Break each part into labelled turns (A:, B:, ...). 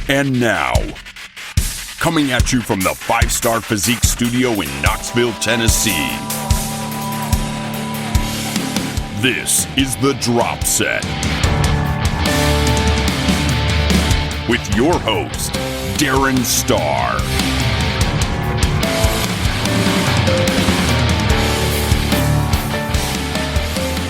A: And now, coming at you from the 5-Star Physique Studio in Knoxville, Tennessee, this is The Drop Set. With your host, Darren Starr.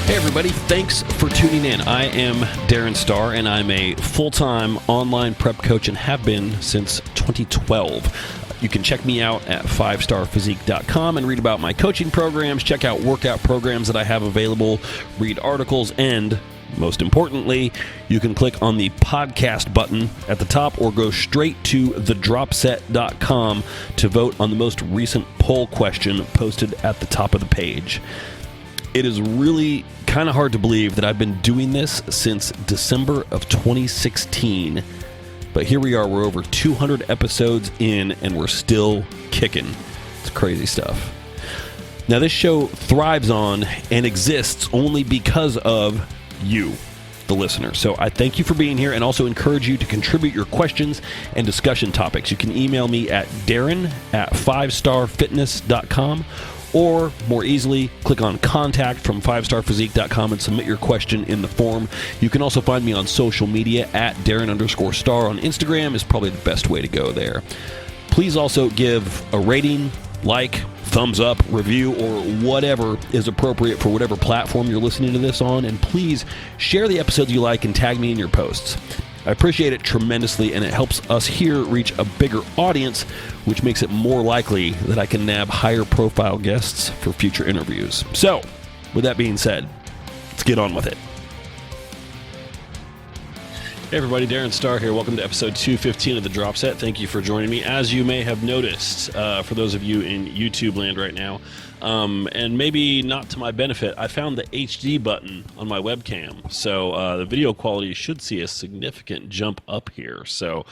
B: Hey everybody, thanks for tuning in. I am Darren Starr and I'm a full-time online prep coach and have been since 2012. You can check me out at 5starphysique.com and read about my coaching programs, check out workout programs that I have available, read articles, and most importantly, you can click on the podcast button at the top or go straight to thedropset.com to vote on the most recent poll question posted at the top of the page. It is really kind of hard to believe that I've been doing this since December of 2016, but here we are, we're over 200 episodes in and we're still kicking. It's crazy stuff. Now this show thrives on and exists only because of you, the listener. So I thank you for being here and also encourage you to contribute your questions and discussion topics. You can email me at darren@5starfitness.com, or more easily, click on contact from 5starphysique.com and submit your question in the form. You can also find me on social media at Darren_Star on Instagram is probably the best way to go there. Please also give a rating, like, thumbs up, review, or whatever is appropriate for whatever platform you're listening to this on. And please share the episodes you like and tag me in your posts. I appreciate it tremendously, and it helps us here reach a bigger audience, which makes it more likely that I can nab higher profile guests for future interviews. So, with that being said, let's get on with it. Hey everybody, Darren Starr here. Welcome to episode 215 of The Drop Set. Thank you for joining me. As you may have noticed, for those of you in YouTube land right now, and maybe not to my benefit, I found the HD button on my webcam. So the video quality should see a significant jump up here. So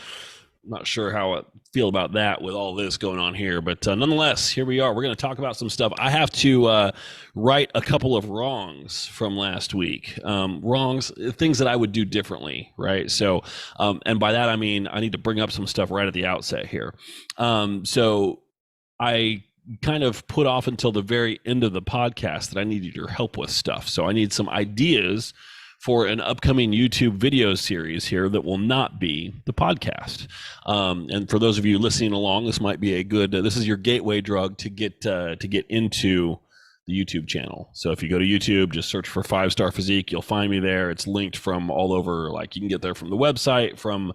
B: I'm not sure how I feel about that with all this going on here. But nonetheless, here we are. We're going to talk about some stuff. I have to right a couple of wrongs from last week. Wrongs, things that I would do differently, right? So, and by that I mean I need to bring up some stuff right at the outset here. So I kind of put off until the very end of the podcast that I needed your help with stuff. So I need some ideas for an upcoming YouTube video series here that will not be the podcast. And for those of you listening along, this might be a good, this is your gateway drug to get into the YouTube channel. So if you go to YouTube, just search for 5-Star Physique, you'll find me there. It's linked from all over, like you can get there from the website, from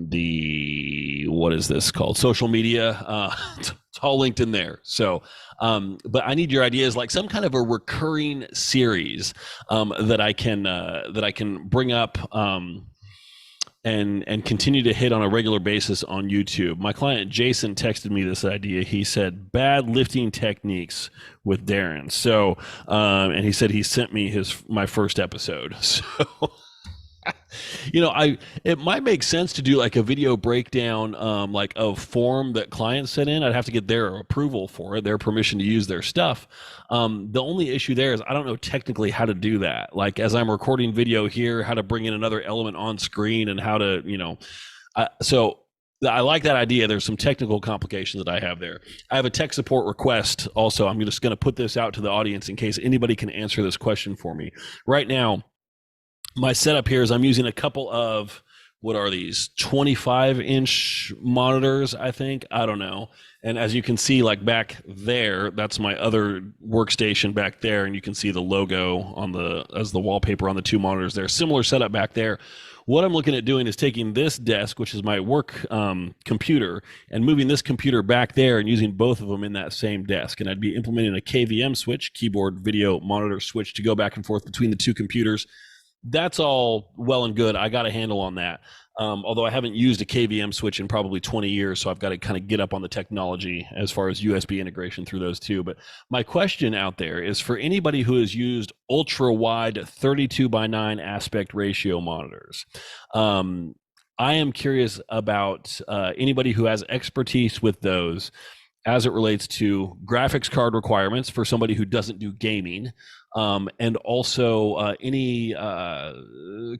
B: the, what is this called? Social media. It's all linked in there. So, but I need your ideas, like some kind of a recurring series, that I can bring up, and continue to hit on a regular basis on YouTube. My client Jason texted me this idea. He said, bad lifting techniques with Darren. So, and he said he sent me my first episode. So, you know, it might make sense to do like a video breakdown, like of form that clients sent in. I'd have to get their approval for it, their permission to use their stuff. The only issue there is I don't know technically how to do that. Like as I'm recording video here, how to bring in another element on screen and how to, you know, so I like that idea. There's some technical complications that I have there. I have a tech support request also. I'm just going to put this out to the audience in case anybody can answer this question for me. Right now, my setup here is I'm using a couple of, what are these, 25-inch monitors, I think? I don't know. And as you can see, like back there, that's my other workstation back there, and you can see the logo as the wallpaper on the two monitors there. Similar setup back there. What I'm looking at doing is taking this desk, which is my work computer, and moving this computer back there and using both of them in that same desk. And I'd be implementing a KVM switch, keyboard video monitor switch, to go back and forth between the two computers. That's all well and good. I got a handle on that. Although I haven't used a KVM switch in probably 20 years, so I've got to kind of get up on the technology as far as USB integration through those two. But my question out there is for anybody who has used ultra-wide 32:9 aspect ratio monitors. I am curious about anybody who has expertise with those as it relates to graphics card requirements for somebody who doesn't do gaming, and also any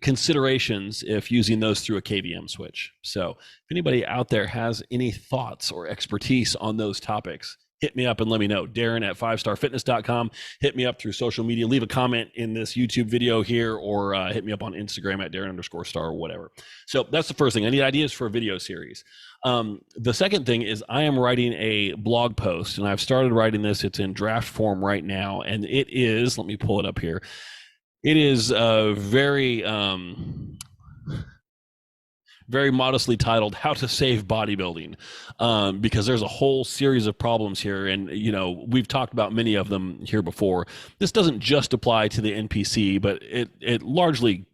B: considerations if using those through a KVM switch. So if anybody out there has any thoughts or expertise on those topics, hit me up and let me know. Darren at 5starfitness.com. Hit me up through social media. Leave a comment in this YouTube video here, or hit me up on Instagram at Darren_star or whatever. So that's the first thing. I need ideas for a video series. The second thing is I am writing a blog post, and I've started writing this. It's in draft form right now, and it is, let me pull it up here. It is very modestly titled "How to Save Bodybuilding," because there's a whole series of problems here, and we've talked about many of them here before. This doesn't just apply to the NPC, but it largely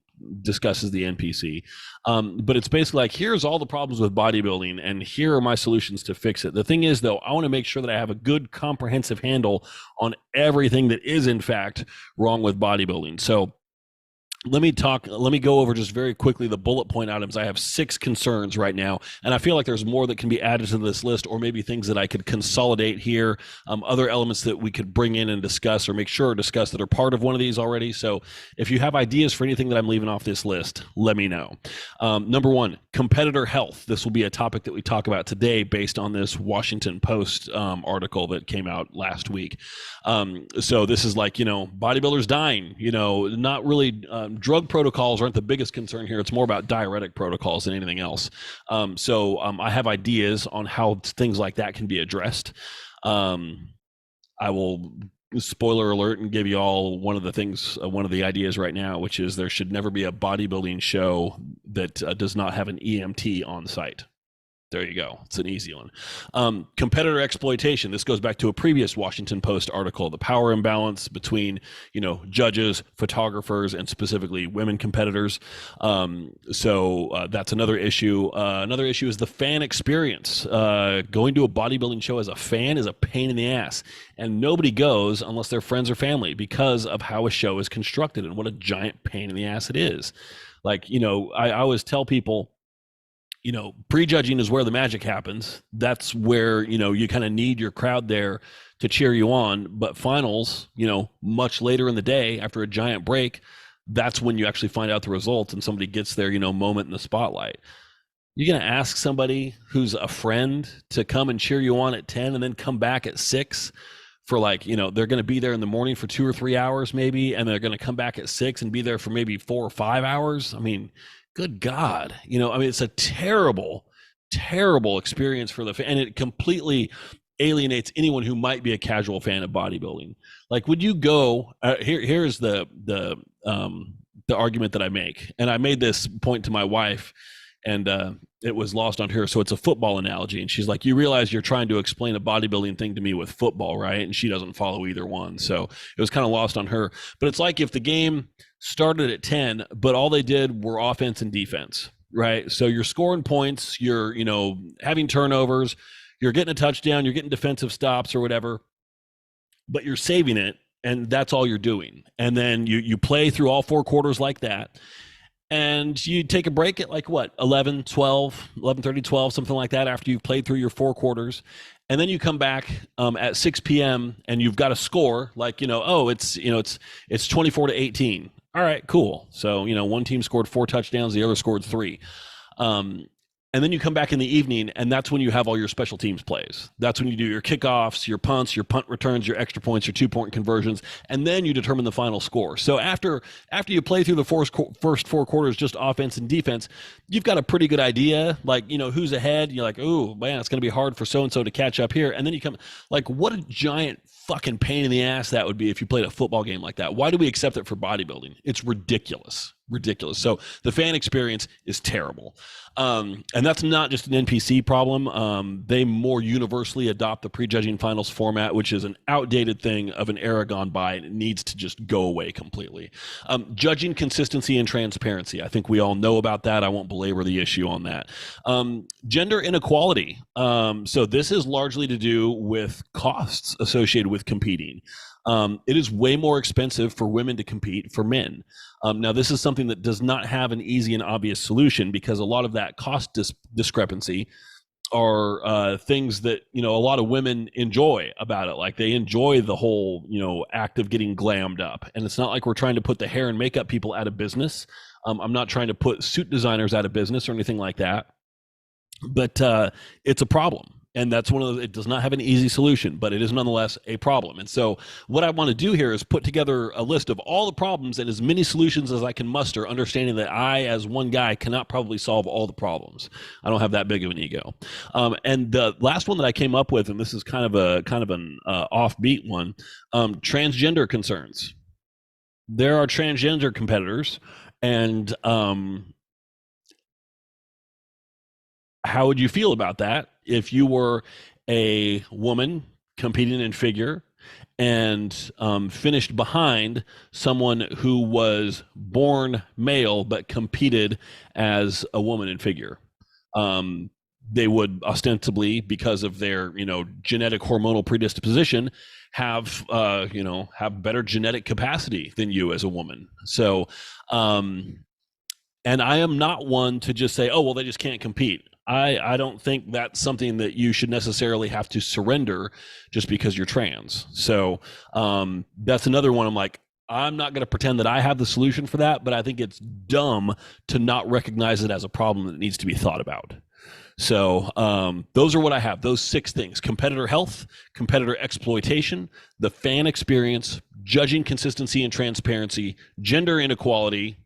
B: discusses the NPC. But it's basically like, here's all the problems with bodybuilding, and here are my solutions to fix it. The thing is, though, I want to make sure that I have a good comprehensive handle on everything that is in fact wrong with bodybuilding. So let me go over just very quickly the bullet point items. I have 6 concerns right now, and I feel like there's more that can be added to this list, or maybe things that I could consolidate here, other elements that we could bring in and discuss, or make sure to discuss, that are part of one of these already. So if you have ideas for anything that I'm leaving off this list, let me know. Number 1, competitor health. This will be a topic that we talk about today based on this Washington Post article that came out last week. So this is like, bodybuilders dying, not really drug protocols aren't the biggest concern here. It's more about diuretic protocols than anything else. So I have ideas on how things like that can be addressed. I will, spoiler alert, and give you all one of the ideas right now, which is there should never be a bodybuilding show that does not have an EMT on site. There you go. It's an easy one. Competitor exploitation. This goes back to a previous Washington Post article, the power imbalance between, judges, photographers, and specifically women competitors. So that's another issue. Another issue is the fan experience. Going to a bodybuilding show as a fan is a pain in the ass, and nobody goes unless they're friends or family because of how a show is constructed and what a giant pain in the ass it is. Like, I always tell people, prejudging is where the magic happens. That's where, you kind of need your crowd there to cheer you on. But finals, much later in the day after a giant break, that's when you actually find out the results and somebody gets their, moment in the spotlight. You're going to ask somebody who's a friend to come and cheer you on at 10 and then come back at 6 for they're going to be there in the morning for 2 or 3 hours maybe, and they're going to come back at 6 and be there for maybe 4 or 5 hours. I mean, good God, it's a terrible, terrible experience for the fan, and it completely alienates anyone who might be a casual fan of bodybuilding. Like, would you go? Here's the argument that I make, and I made this point to my wife, and it was lost on her. So it's a football analogy, and she's like, "You realize you're trying to explain a bodybuilding thing to me with football, right?" And she doesn't follow either one, so it was kind of lost on her. But it's like if the game started at 10, but all they did were offense and defense, right? So you're scoring points, you're having turnovers, you're getting a touchdown, you're getting defensive stops or whatever, but you're saving it, and that's all you're doing. And then you play through all 4 quarters like that. And you take a break at 11, 12, 11:30, 12, something like that, after you've played through your 4 quarters. And then you come back at 6 p.m. and you've got a score it's 24-18. All right, cool. So, one team scored 4 touchdowns, the other scored 3. And then you come back in the evening, and that's when you have all your special teams plays. That's when you do your kickoffs, your punts, your punt returns, your extra points, your 2-point conversions, and then you determine the final score. So after you play through the first 4 quarters, just offense and defense, you've got a pretty good idea, who's ahead. You're like, oh, man, it's going to be hard for so-and-so to catch up here. And then you come, what a giant fucking pain in the ass that would be if you played a football game like that. Why do we accept it for bodybuilding? It's ridiculous. So the fan experience is terrible. And that's not just an NPC problem. They more universally adopt the prejudging finals format, which is an outdated thing of an era gone by, and it needs to just go away completely. Judging consistency and transparency. I think we all know about that. I won't belabor the issue on that. Gender inequality. So this is largely to do with costs associated with competing. It is way more expensive for women to compete for men. Now, this is something that does not have an easy and obvious solution, because a lot of that cost discrepancy are things that, you know, a lot of women enjoy about it. Like they enjoy the whole, you know, act of getting glammed up. And it's not like we're trying to put the hair and makeup people out of business. I'm not trying to put suit designers out of business or anything like that, but it's a problem. And that's one of those, it does not have an easy solution, but it is nonetheless a problem. And so what I want to do here is put together a list of all the problems and as many solutions as I can muster, understanding that I, as one guy, cannot probably solve all the problems. I don't have that big of an ego. And the last one that I came up with, and this is kind of an offbeat one, transgender concerns. There are transgender competitors, and how would you feel about that if you were a woman competing in figure and finished behind someone who was born male but competed as a woman in figure? They would ostensibly, because of their, you know, genetic hormonal predisposition, have better genetic capacity than you as a woman. So, and I am not one to just say, oh, well, they just can't compete. I don't think that's something that you should necessarily have to surrender just because you're trans. So that's another one. I'm like, I'm not going to pretend that I have the solution for that, but I think it's dumb to not recognize it as a problem that needs to be thought about. So those are what I have, those 6 things: competitor health, competitor exploitation, the fan experience, judging consistency and transparency, gender inequality,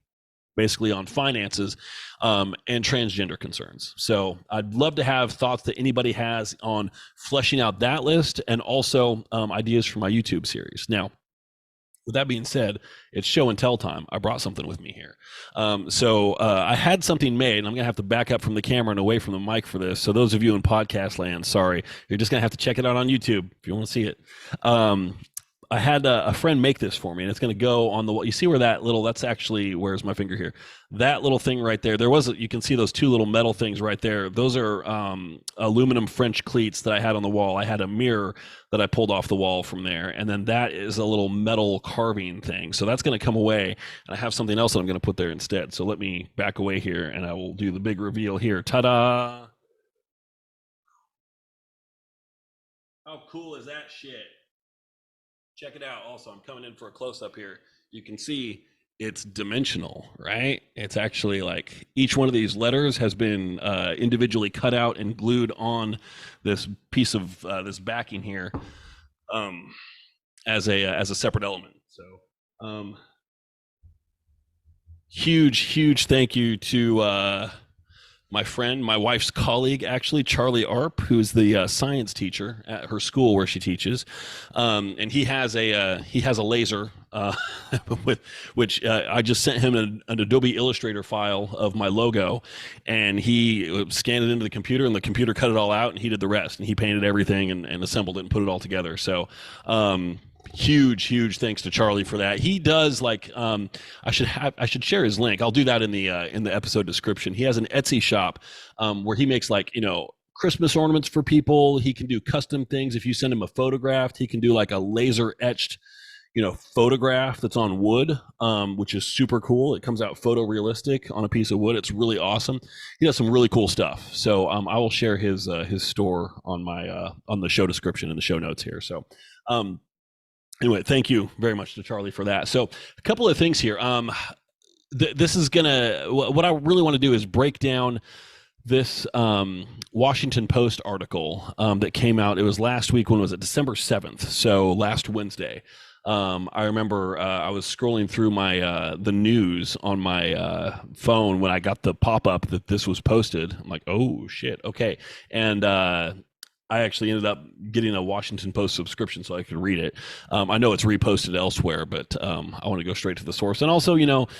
B: basically on finances, and transgender concerns. So I'd love to have thoughts that anybody has on fleshing out that list, and also ideas for my YouTube series. Now, with that being said, it's show and tell time. I brought something with me here. So I had something made, and I'm going to have to back up from the camera and away from the mic for this. So those of you in podcast land, sorry, you're just going to have to check it out on YouTube if you want to see it. I had a friend make this for me, and it's going to go on the wall. You see where that little, that's actually, where's my finger here? That little thing right there. You can see those 2 little metal things right there. Those are aluminum French cleats that I had on the wall. I had a mirror that I pulled off the wall from there. And then that is a little metal carving thing. So that's going to come away. And I have something else that I'm going to put there instead. So let me back away here, and I will do the big reveal here. Ta-da! How cool is that shit? Check it out. Also, I'm coming in for a close-up here. You can see it's dimensional, right? It's actually like each one of these letters has been individually cut out and glued on this piece of this backing here as a separate element. So huge thank you to my friend, my wife's colleague, actually, Charlie Arp, who's the science teacher at her school where she teaches, and he has a laser with which I just sent him an Adobe Illustrator file of my logo, and he scanned it into the computer, and the computer cut it all out, and he did the rest, and he painted everything and assembled it and put it all together. So huge thanks to Charlie for that. He does like I should share his link. I'll do that in the episode description. He has an Etsy shop where he makes, like, you know, Christmas ornaments for people. He can do custom things. If you send him a photograph, he can do like a laser etched, you know, photograph that's on wood, which is super cool. It comes out photorealistic on a piece of wood. It's really awesome. He does some really cool stuff. So I will share his store on my on the show description and the show notes here. So anyway, thank you very much to Charlie for that. So a couple of things here. This is what I really want to do is break down this Washington Post article that came out. It was last week. When was it? December 7th. So last Wednesday. I remember I was scrolling through my the news on my phone when I got the pop-up that this was posted. I'm like, oh shit, okay. And I actually ended up getting a Washington Post subscription so I could read it. I know it's reposted elsewhere, but I want to go straight to the source. And also, good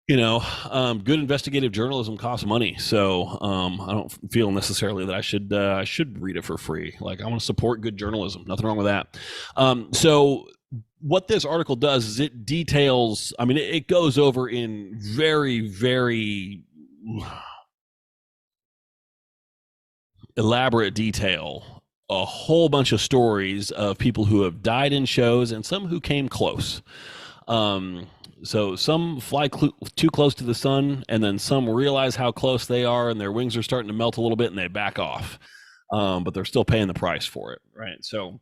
B: investigative journalism costs money, so I don't feel necessarily that I should read it for free. Like, I want to support good journalism. Nothing wrong with that. So what this article does is it details. I mean, it goes over in very elaborate detail a whole bunch of stories of people who have died in shows and some who came close. So some fly too close to the sun, and then some realize how close they are, and their wings are starting to melt a little bit, and they back off. But they're still paying the price for it, right? So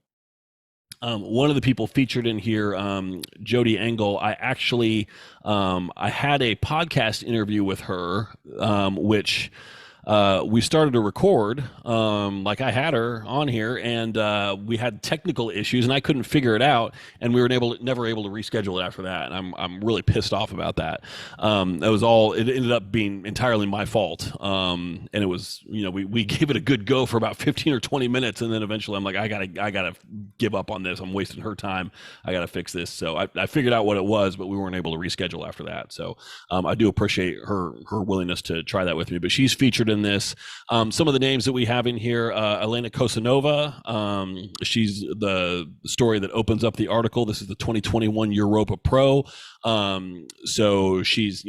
B: one of the people featured in here, Jody Engel, I actually I had a podcast interview with her, which we started to record, like I had her on here, and we had technical issues, and I couldn't figure it out, and we were never able to reschedule it after that, and I'm really pissed off about that. That was all. It ended up being entirely my fault, and it was, we gave it a good go for about 15 or 20 minutes, and then eventually I'm like, I gotta give up on this. I'm wasting her time. I gotta fix this. So I figured out what it was, but we weren't able to reschedule after that. So I do appreciate her willingness to try that with me. But she's featured in this. Some of the names that we have in here, Elena Kosanova, she's the story that opens up the article. This is the 2021 Europa Pro. So she's,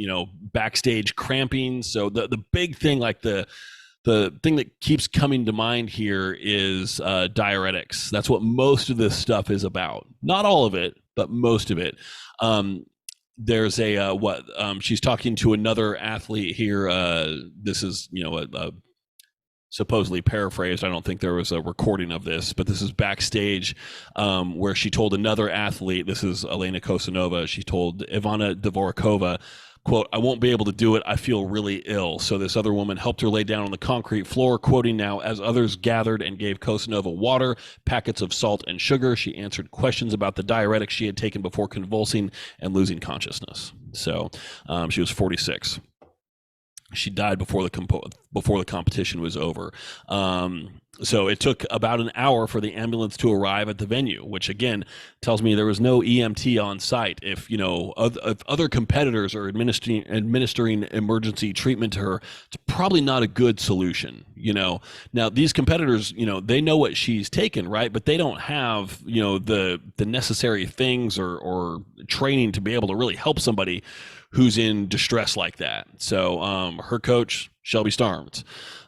B: backstage cramping. So the big thing, like the thing that keeps coming to mind here is diuretics. That's what most of this stuff is about. Not all of it, but most of it. There's she's talking to another athlete here. This is, a supposedly paraphrased. I don't think there was a recording of this, but this is backstage, where she told another athlete, this is Elena Kosanova, she told Ivana Dvorakova, quote, "I won't be able to do it. I feel really ill." So this other woman helped her lay down on the concrete floor, quoting now, "As others gathered and gave Kosanova water, packets of salt and sugar, she answered questions about the diuretics she had taken before convulsing and losing consciousness." So she was 46. She died before the competition was over. So it took about an hour for the ambulance to arrive at the venue, which again tells me there was no EMT on site. If other competitors are administering emergency treatment to her, it's probably not a good solution. Now these competitors, they know what she's taken, right? But they don't have the necessary things or training to be able to really help somebody who's in distress like that. So her coach, Shelby Starnes,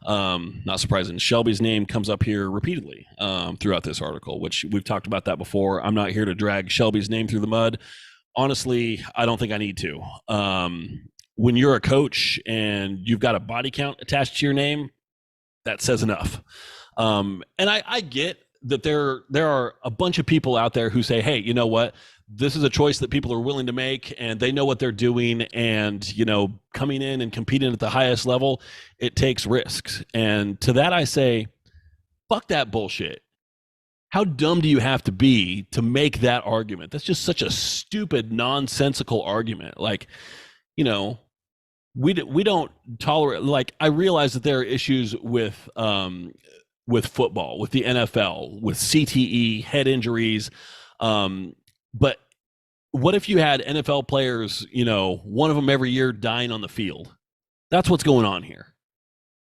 B: not surprising. Shelby's name comes up here repeatedly throughout this article, which we've talked about that before. I'm not here to drag Shelby's name through the mud. Honestly, I don't think I need to. When you're a coach and you've got a body count attached to your name, that says enough. And I get that there are a bunch of people out there who say, hey, you know what? This is a choice that people are willing to make, and they know what they're doing. And, coming in and competing at the highest level, it takes risks. And to that, I say, fuck that bullshit. How dumb do you have to be to make that argument? That's just such a stupid, nonsensical argument. Like, we don't tolerate, like, I realize that there are issues with football, with the NFL, with CTE, head injuries. But what if you had NFL players, one of them every year dying on the field? That's what's going on here.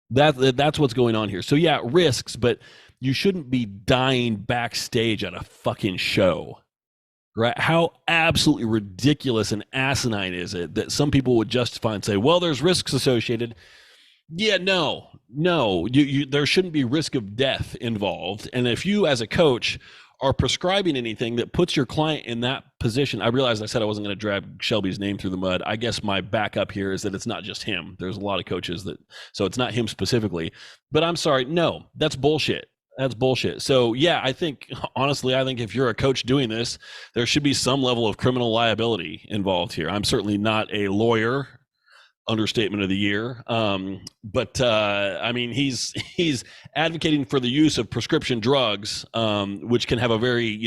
B: That's what's going on here. So yeah, risks, but you shouldn't be dying backstage at a fucking show, right? How absolutely ridiculous and asinine is it that some people would justify and say, well, there's risks associated. Yeah, no, there shouldn't be risk of death involved. And if you as a coach are prescribing anything that puts your client in that position, I realized I said I wasn't going to drag Shelby's name through the mud. I guess my backup here is that it's not just him. There's a lot of coaches so it's not him specifically, but I'm sorry. No, that's bullshit. That's bullshit. So yeah, honestly, I think if you're a coach doing this, there should be some level of criminal liability involved here. I'm certainly not a lawyer, understatement of the year. But I mean, he's advocating for the use of prescription drugs, which can have a very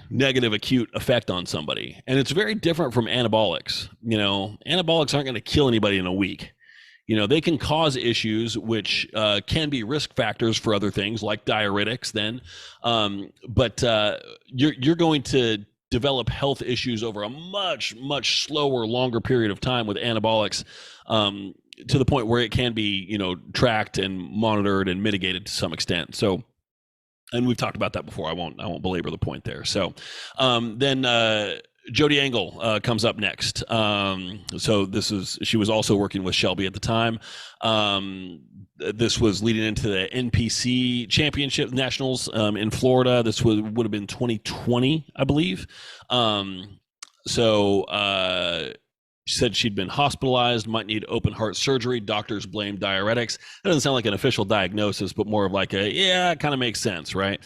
B: negative acute effect on somebody. And it's very different from anabolics. Anabolics aren't going to kill anybody in a week. They can cause issues, which can be risk factors for other things like diuretics then. But you're going to develop health issues over a much, much slower, longer period of time with anabolics, to the point where it can be, tracked and monitored and mitigated to some extent. So, and we've talked about that before. I won't belabor the point there. So, then Jody Engel comes up next. So she was also working with Shelby at the time. This was leading into the NPC Championship Nationals in Florida. This would have been 2020, I believe. She said she'd been hospitalized, might need open heart surgery. Doctors blame diuretics. That doesn't sound like an official diagnosis, but more of like it kind of makes sense, right?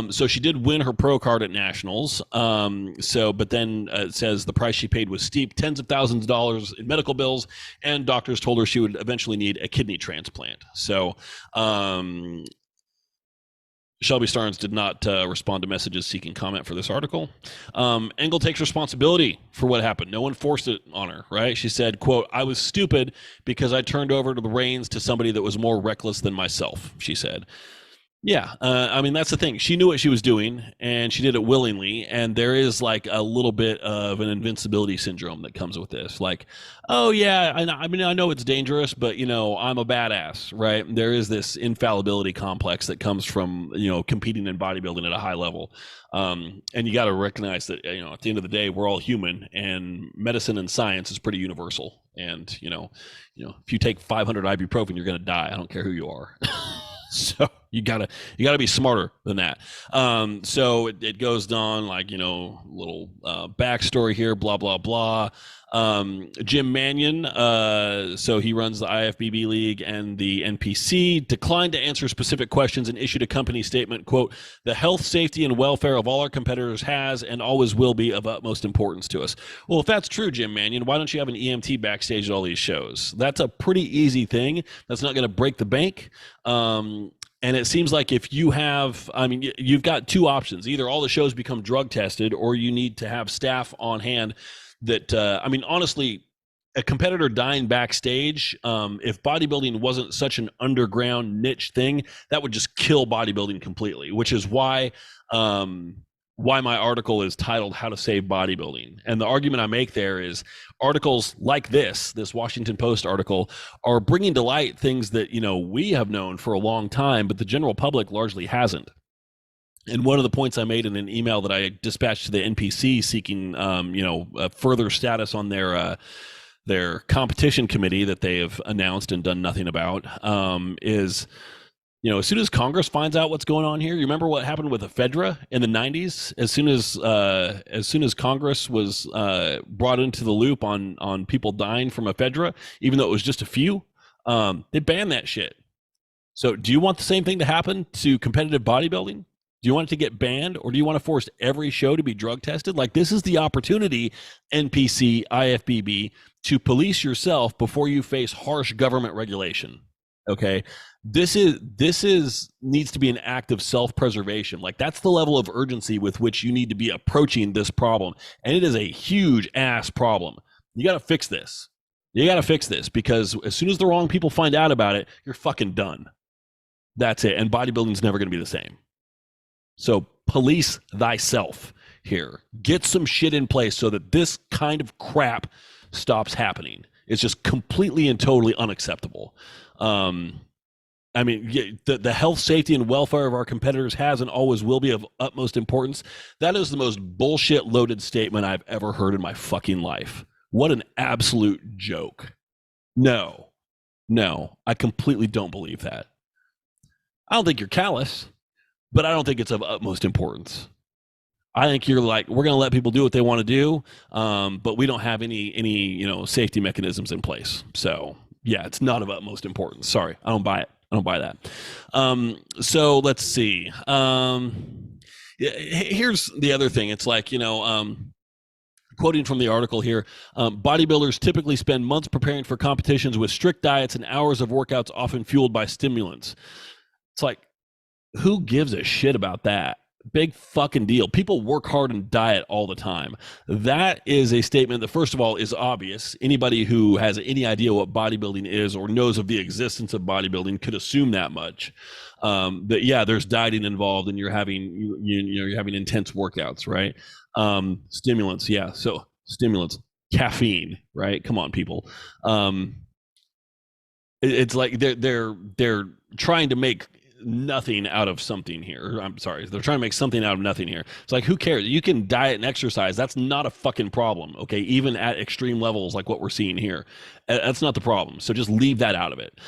B: So she did win her pro card at nationals. But then it says the price she paid was steep, tens of thousands of dollars in medical bills, and doctors told her she would eventually need a kidney transplant. So, Shelby Starnes did not respond to messages seeking comment for this article. Engel takes responsibility for what happened. No one forced it on her, right? She said, quote, "I was stupid because I turned over the reins to somebody that was more reckless than myself," she said. Yeah, I mean, that's the thing. She knew what she was doing, and she did it willingly. And there is like a little bit of an invincibility syndrome that comes with this. Like, oh yeah, I mean, I know it's dangerous, but I'm a badass, right? There is this infallibility complex that comes from competing in bodybuilding at a high level, and you got to recognize that at the end of the day, we're all human, and medicine and science is pretty universal. And if you take 500 ibuprofen, you're going to die. I don't care who you are. So you gotta be smarter than that. So it goes on like little backstory here, blah blah blah. Jim Mannion, so he runs the IFBB League and the NPC, declined to answer specific questions and issued a company statement, quote, "The health, safety, and welfare of all our competitors has and always will be of utmost importance to us." Well, if that's true, Jim Mannion, why don't you have an EMT backstage at all these shows? That's a pretty easy thing. That's not going to break the bank. And it seems like if you have, you've got two options. Either all the shows become drug tested, or you need to have staff on hand that, honestly, a competitor dying backstage, if bodybuilding wasn't such an underground niche thing, that would just kill bodybuilding completely, which is why my article is titled "How to Save Bodybuilding." And the argument I make there is articles like this Washington Post article are bringing to light things that, we have known for a long time, but the general public largely hasn't. And one of the points I made in an email that I dispatched to the NPC seeking, further status on their competition committee that they have announced and done nothing about, is, as soon as Congress finds out what's going on here, you remember what happened with the Fedra in the 90s? As soon as Congress was brought into the loop on people dying from a Fedra, even though it was just a few, they banned that shit. So do you want the same thing to happen to competitive bodybuilding? Do you want it to get banned, or do you want to force every show to be drug tested? Like, this is the opportunity, NPC, IFBB, to police yourself before you face harsh government regulation. Okay, this needs to be an act of self-preservation. Like, that's the level of urgency with which you need to be approaching this problem, and it is a huge ass problem. You got to fix this. Because as soon as the wrong people find out about it, you're fucking done. That's it. And bodybuilding's never going to be the same. So police thyself here. Get some shit in place so that this kind of crap stops happening. It's just completely and totally unacceptable. The health, safety, and welfare of our competitors has and always will be of utmost importance. That is the most bullshit loaded statement I've ever heard in my fucking life. What an absolute joke. No, I completely don't believe that. I don't think you're callous, but I don't think it's of utmost importance. I think you're like, we're going to let people do what they want to do, but we don't have any safety mechanisms in place. So yeah, it's not of utmost importance. Sorry, I don't buy it. I don't buy that. So let's see. Here's the other thing. It's like, quoting from the article here, bodybuilders typically spend months preparing for competitions with strict diets and hours of workouts often fueled by stimulants. It's like, who gives a shit about that? Big fucking deal. People work hard and diet all the time. That is a statement that, first of all, is obvious. Anybody who has any idea what bodybuilding is or knows of the existence of bodybuilding could assume that much. That yeah, there's dieting involved, and you're having you're having intense workouts, right? Stimulants, yeah. So stimulants, caffeine, right? Come on, people. It's like they're trying to make nothing out of something here. I'm sorry, they're trying to make something out of nothing here. It's like, who cares? You can diet and exercise. That's not a fucking problem. Okay, even at extreme levels like what we're seeing here, that's not the problem. So just leave that out of it.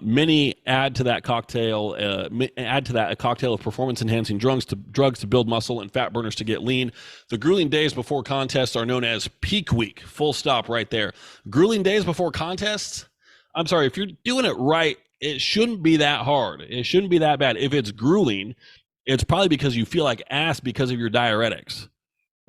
B: Many add to that cocktail. A cocktail of performance-enhancing drugs to build muscle and fat burners to get lean. The grueling days before contests are known as peak week. Full stop right there. Grueling days before contests. I'm sorry, if you're doing it right, it shouldn't be that hard. It shouldn't be that bad. If it's grueling, it's probably because you feel like ass because of your diuretics,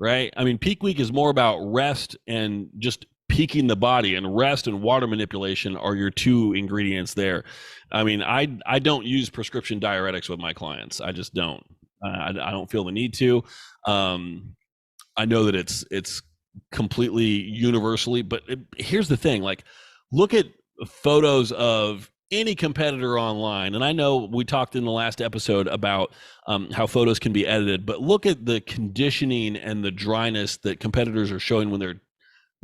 B: right? I mean, peak week is more about rest and just peaking the body, and rest and water manipulation are your two ingredients there. I mean, I don't use prescription diuretics with my clients. I just don't. I don't feel the need to. I know that it's completely universally, but here's the thing, like, look at photos of any competitor online, and I know we talked in the last episode about how photos can be edited, but look at the conditioning and the dryness that competitors are showing when they're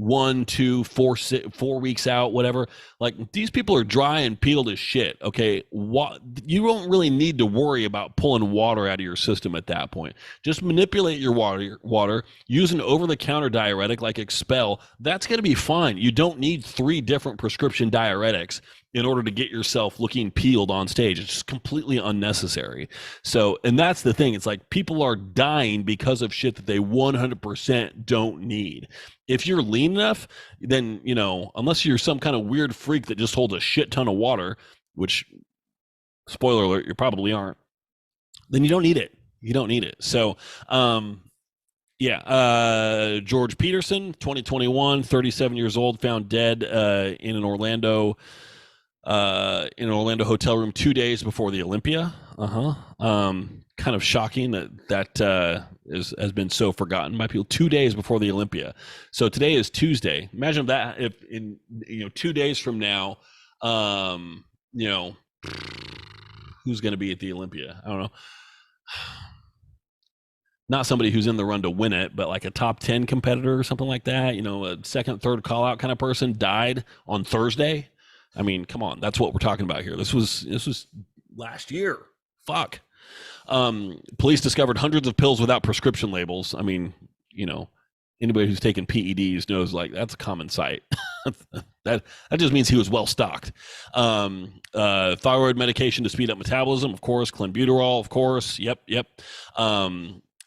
B: 1, 2, 4 weeks out, whatever. Like, these people are dry and peeled as shit. Okay, you don't really need to worry about pulling water out of your system at that point. Just manipulate your water. Use an over-the-counter diuretic like Expel. That's going to be fine. You don't need 3 different prescription diuretics in order to get yourself looking peeled on stage. It's just completely unnecessary. So, and that's the thing. It's like, people are dying because of shit that they 100% don't need. If you're lean enough, then, you know, unless you're some kind of weird freak that just holds a shit ton of water, which, spoiler alert, you probably aren't, then you don't need it. You don't need it. So, George Peterson, 2021, 37 years old, found dead in an Orlando hotel room 2 days before the Olympia. Kind of shocking that has been so forgotten by people. 2 days before the Olympia. So today is Tuesday. Imagine that if in 2 days from now, who's going to be at the Olympia? I don't know. Not somebody who's in the run to win it, but like a top 10 competitor or something like that. You know, a second, third call out kind of person died on Thursday. I mean, come on, that's what we're talking about here. This was last year. Fuck. Police discovered hundreds of pills without prescription labels. I mean, you know, anybody who's taken PEDs knows, like, that's a common sight. that just means he was well stocked. Thyroid medication to speed up metabolism, of course. Clenbuterol, of course. Yep.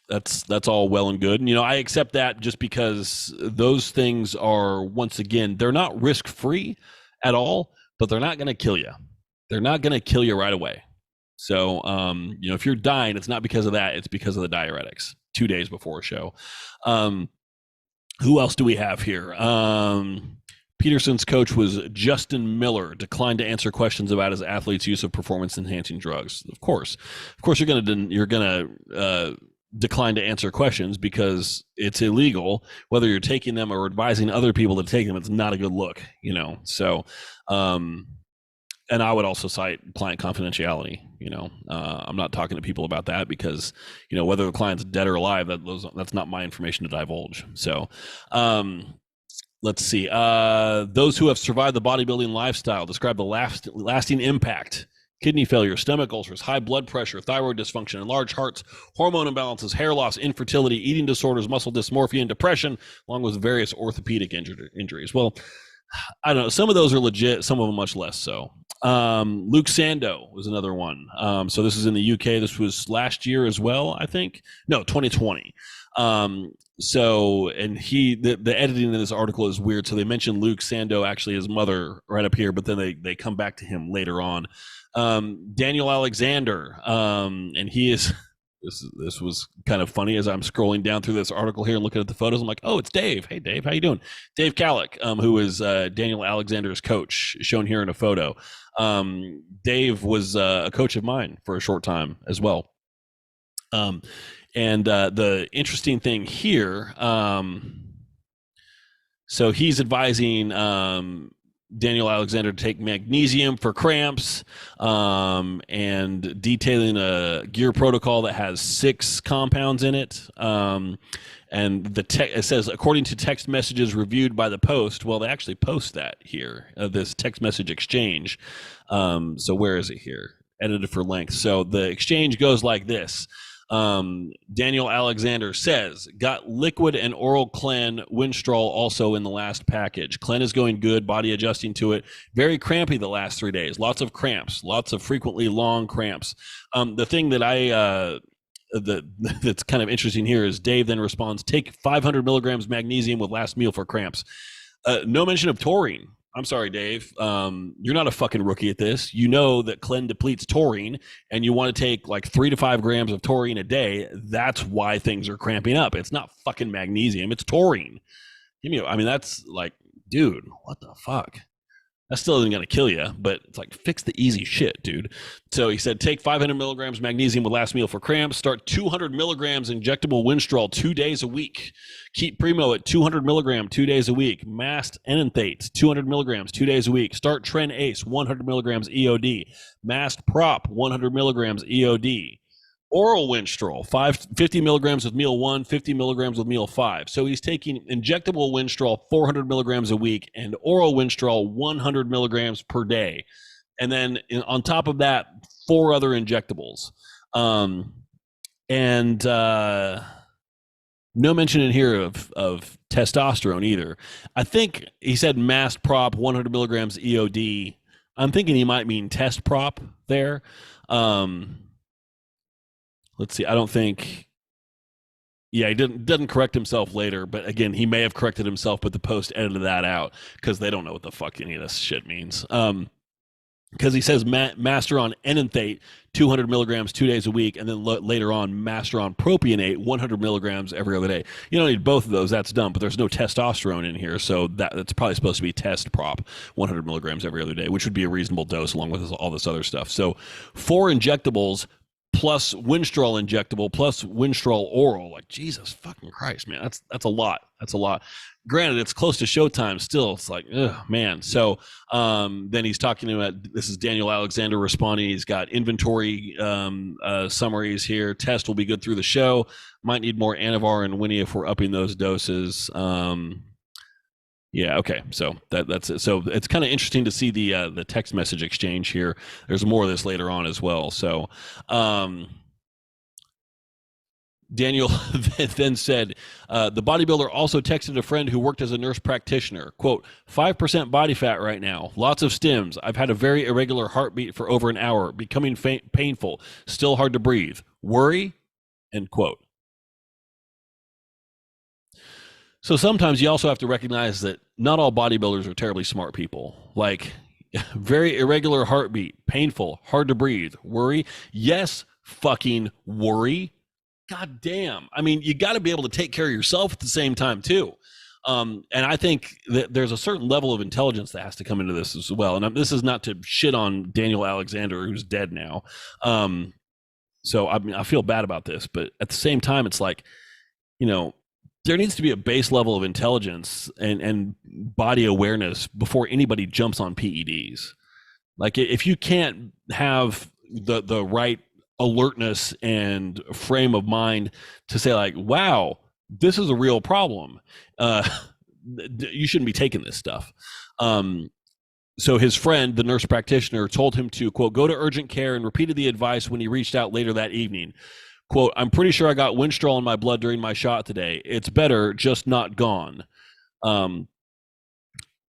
B: That's all well and good. And, you know, I accept that just because those things are, once again, they're not risk-free at all, but they're not going to kill you. They're not going to kill you right away. So, if you're dying, it's not because of that. It's because of the diuretics 2 days before a show. Who else do we have here? Peterson's coach was Justin Miller, declined to answer questions about his athletes' use of performance-enhancing drugs. Of course, you're gonna decline to answer questions because it's illegal. Whether you're taking them or advising other people to take them, it's not a good look, you know. So, and I would also cite client confidentiality. You know, I'm not talking to people about that because, you know, whether the client's dead or alive, that's not my information to divulge. So, let's see. Those who have survived the bodybuilding lifestyle describe the lasting impact: kidney failure, stomach ulcers, high blood pressure, thyroid dysfunction, enlarged hearts, hormone imbalances, hair loss, infertility, eating disorders, muscle dysmorphia, and depression, along with various orthopedic injuries. Well, I don't know. Some of those are legit. Some of them much less so. Luke Sando was another one. So this is in the UK. This was last year as well, I think. No, 2020. So, and the editing of this article is weird. So they mentioned Luke Sando, actually his mother, right up here, but then they come back to him later on. Daniel Alexander, and he is, this was kind of funny as I'm scrolling down through this article here and looking at the photos. I'm like, oh, it's Dave. Hey, Dave, how you doing? Dave Kalick, who is Daniel Alexander's coach, shown here in a photo. Dave was a coach of mine for a short time as well. And the interesting thing here, so he's advising Daniel Alexander to take magnesium for cramps, and detailing a gear protocol that has 6 compounds in it. And it says, according to text messages reviewed by the Post. Well, they actually post that here, this text message exchange. So where is it here? edited for length. So the exchange goes like this. Daniel Alexander says, got liquid and oral Clen Winstrol also in the last package. Clen is going good, body adjusting to it. Very crampy the last 3 days. Lots of cramps, lots of frequently long cramps. The thing that that's kind of interesting here is Dave then responds, take 500 milligrams magnesium with last meal for cramps. No mention of taurine. I'm sorry, Dave. You're not a fucking rookie at this. You know that Clen depletes taurine, and you want to take like 3 to 5 grams of taurine a day. That's why things are cramping up. It's not fucking magnesium. It's taurine. I mean, that's like, dude, what the fuck? That still isn't going to kill you, but it's like, fix the easy shit, dude. So he said, take 500 milligrams magnesium with last meal for cramps. Start 200 milligrams injectable Winstrol 2 days a week. Keep Primo at 200 milligrams 2 days a week. Mast Enanthate, 200 milligrams 2 days a week. Start Tren Ace, 100 milligrams EOD. Mast Prop, 100 milligrams EOD. Oral Winstrol, 50 milligrams with meal 1, 50 milligrams with meal 5. So he's taking injectable Winstrol 400 milligrams a week and oral Winstrol 100 milligrams per day. And then on top of that, 4 other injectables. No mention in here of testosterone either. I think he said Mast Prop 100 milligrams EOD. I'm thinking he might mean test prop there. Let's see. I don't think. Yeah, he doesn't correct himself later, but again, he may have corrected himself, but the post edited that out because they don't know what the fuck any of this shit means. Because he says master on enanthate 200 milligrams 2 days a week, and then later on master on propionate 100 milligrams every other day. You don't need both of those. That's dumb. But there's no testosterone in here, so that's probably supposed to be test prop 100 milligrams every other day, which would be a reasonable dose along with all this other stuff. So 4 injectables plus Winstrol injectable plus Winstrol oral. Like, Jesus fucking Christ, man. That's a lot. That's a lot. Granted, it's close to showtime still. It's like, ugh, man. So then he's talking about, this is Daniel Alexander responding. He's got inventory summaries here. Test will be good through the show. Might need more Anavar and Winnie if we're upping those doses. Yeah, okay. So that's it. So it's kind of interesting to see the text message exchange here. There's more of this later on as well. So Daniel then said, the bodybuilder also texted a friend who worked as a nurse practitioner, quote, 5% body fat right now, lots of stims. I've had a very irregular heartbeat for over an hour, becoming painful, still hard to breathe. Worry, end quote. So sometimes you also have to recognize that not all bodybuilders are terribly smart people. Like, very irregular heartbeat, painful, hard to breathe, worry. Yes, fucking worry. God damn. I mean, you got to be able to take care of yourself at the same time too. And I think that there's a certain level of intelligence that has to come into this as well. And this is not to shit on Daniel Alexander, who's dead now. So I mean, I feel bad about this, but at the same time, it's like, you know, there needs to be a base level of intelligence and body awareness before anybody jumps on PEDs. Like, if you can't have the right alertness and frame of mind to say like, wow, this is a real problem, you shouldn't be taking this stuff. So his friend, the nurse practitioner, told him to, quote, go to urgent care, and repeated the advice when he reached out later that evening. Quote, I'm pretty sure I got Winstrol in my blood during my shot today. It's better, just not gone.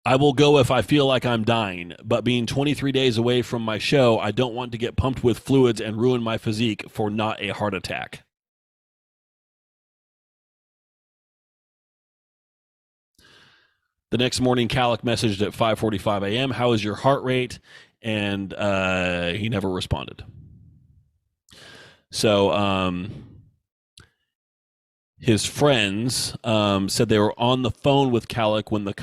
B: I will go if I feel like I'm dying, but being 23 days away from my show, I don't want to get pumped with fluids and ruin my physique for not a heart attack. The next morning, Calic messaged at 5:45 a.m., how is your heart rate? And he never responded. So his friends said they were on the phone with Calic when the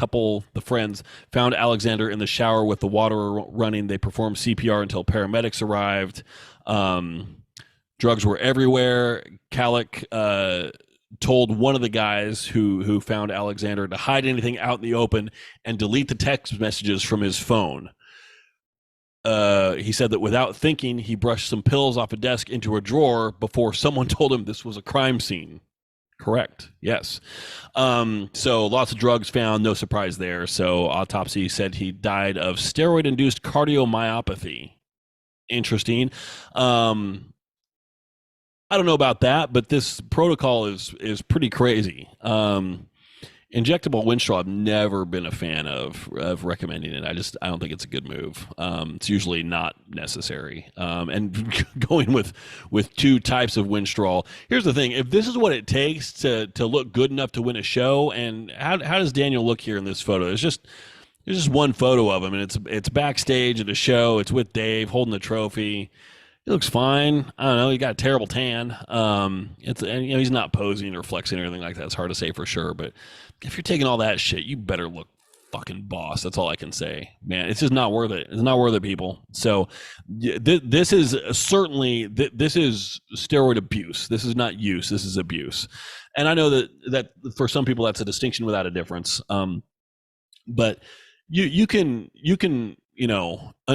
B: friends, found Alexander in the shower with the water running. They performed CPR until paramedics arrived. Drugs were everywhere. Calic told one of the guys who found Alexander to hide anything out in the open and delete the text messages from his phone. He said that without thinking, he brushed some pills off a desk into a drawer before someone told him this was a crime scene. Correct. Yes. So lots of drugs found. No surprise there. So autopsy said he died of steroid-induced cardiomyopathy. interesting. I don't know about that, but this protocol is pretty crazy. Injectable wind straw, I've never been a fan of recommending it. I don't think it's a good move. It's usually not necessary. And going with two types of wind straw. Here's the thing: if this is what it takes to look good enough to win a show, and how does Daniel look here in this photo? There's just one photo of him, and it's backstage at a show. It's with Dave holding the trophy. He looks fine. I don't know. He got a terrible tan. He's not posing or flexing or anything like that. It's hard to say for sure. But if you're taking all that shit, you better look fucking boss. That's all I can say, man. It's just not worth it. It's not worth it, people. So this is certainly this is steroid abuse. This is not use. This is abuse. And I know that for some people that's a distinction without a difference. But you can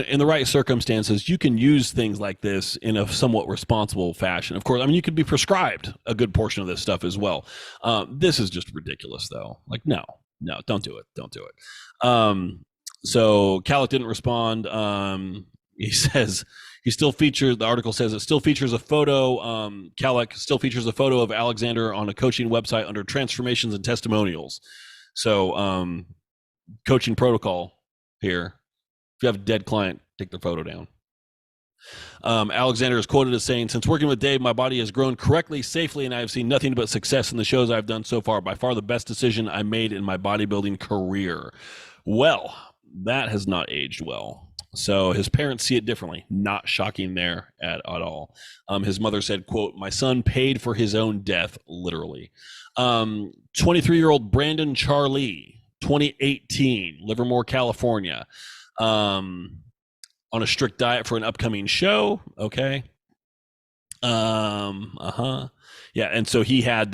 B: in the right circumstances, you can use things like this in a somewhat responsible fashion. Of course, I mean, you could be prescribed a good portion of this stuff as well. This is just ridiculous, though. Like, no, don't do it. Don't do it. So Calic didn't respond. He says he still features, the article says it still features a photo. Calic still features a photo of Alexander on a coaching website under transformations and testimonials. So coaching protocol here. If you have a dead client, take their photo down. Alexander is quoted as saying, "Since working with Dave, my body has grown correctly, safely, and I have seen nothing but success in the shows I've done so far. By far the best decision I made in my bodybuilding career." Well, that has not aged well. So his parents see it differently. Not shocking there at all. His mother said, quote, "My son paid for his own death," literally. 23-year-old Brandon Charlie, 2018, Livermore, California. On a strict diet for an upcoming show. Okay. Yeah. And so he had,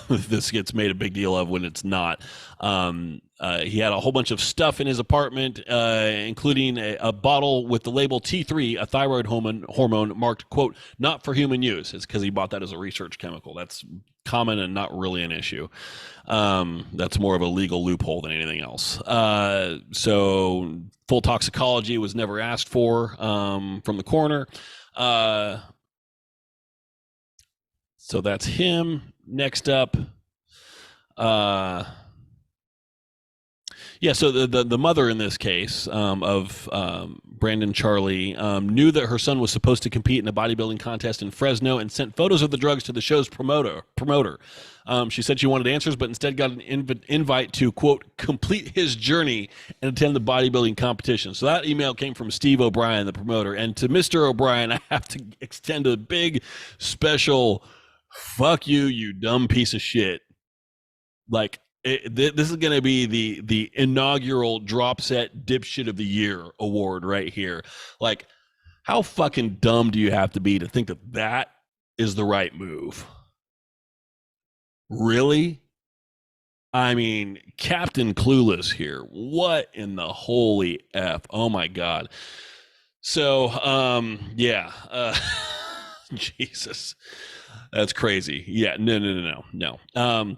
B: this gets made a big deal of when it's not. He had a whole bunch of stuff in his apartment, including a bottle with the label T3, a thyroid hormone marked, quote, "not for human use." It's because he bought that as a research chemical. That's common and not really an issue. That's more of a legal loophole than anything else. So full toxicology was never asked for from the coroner. So that's him. Next up, so the mother in this case of Brandon Charlie knew that her son was supposed to compete in a bodybuilding contest in Fresno and sent photos of the drugs to the show's promoter. She said she wanted answers, but instead got an invite to, quote, "complete his journey and attend the bodybuilding competition." So that email came from Steve O'Brien, the promoter. And to Mr. O'Brien, I have to extend a big special fuck you, you dumb piece of shit. Like, this is going to be the inaugural Drop Set Dipshit of the Year award right here. Like, how fucking dumb do you have to be to think that is the right move? Really? I mean, Captain Clueless here. What in the holy F? Oh my God. So, Jesus. That's crazy. Yeah, no.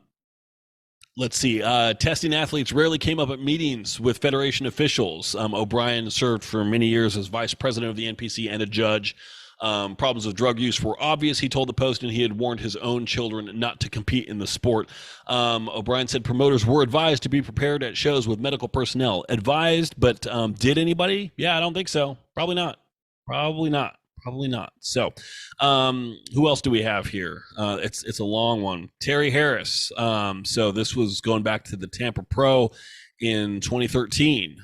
B: Let's see. Testing athletes rarely came up at meetings with Federation officials. O'Brien served for many years as vice president of the NPC and a judge. Problems with drug use were obvious, he told the Post, and he had warned his own children not to compete in the sport. O'Brien said promoters were advised to be prepared at shows with medical personnel. Advised, but did anybody? Yeah, I don't think so. Probably not. So, who else do we have here? It's a long one. Terry Harris. So this was going back to the Tampa Pro in 2013.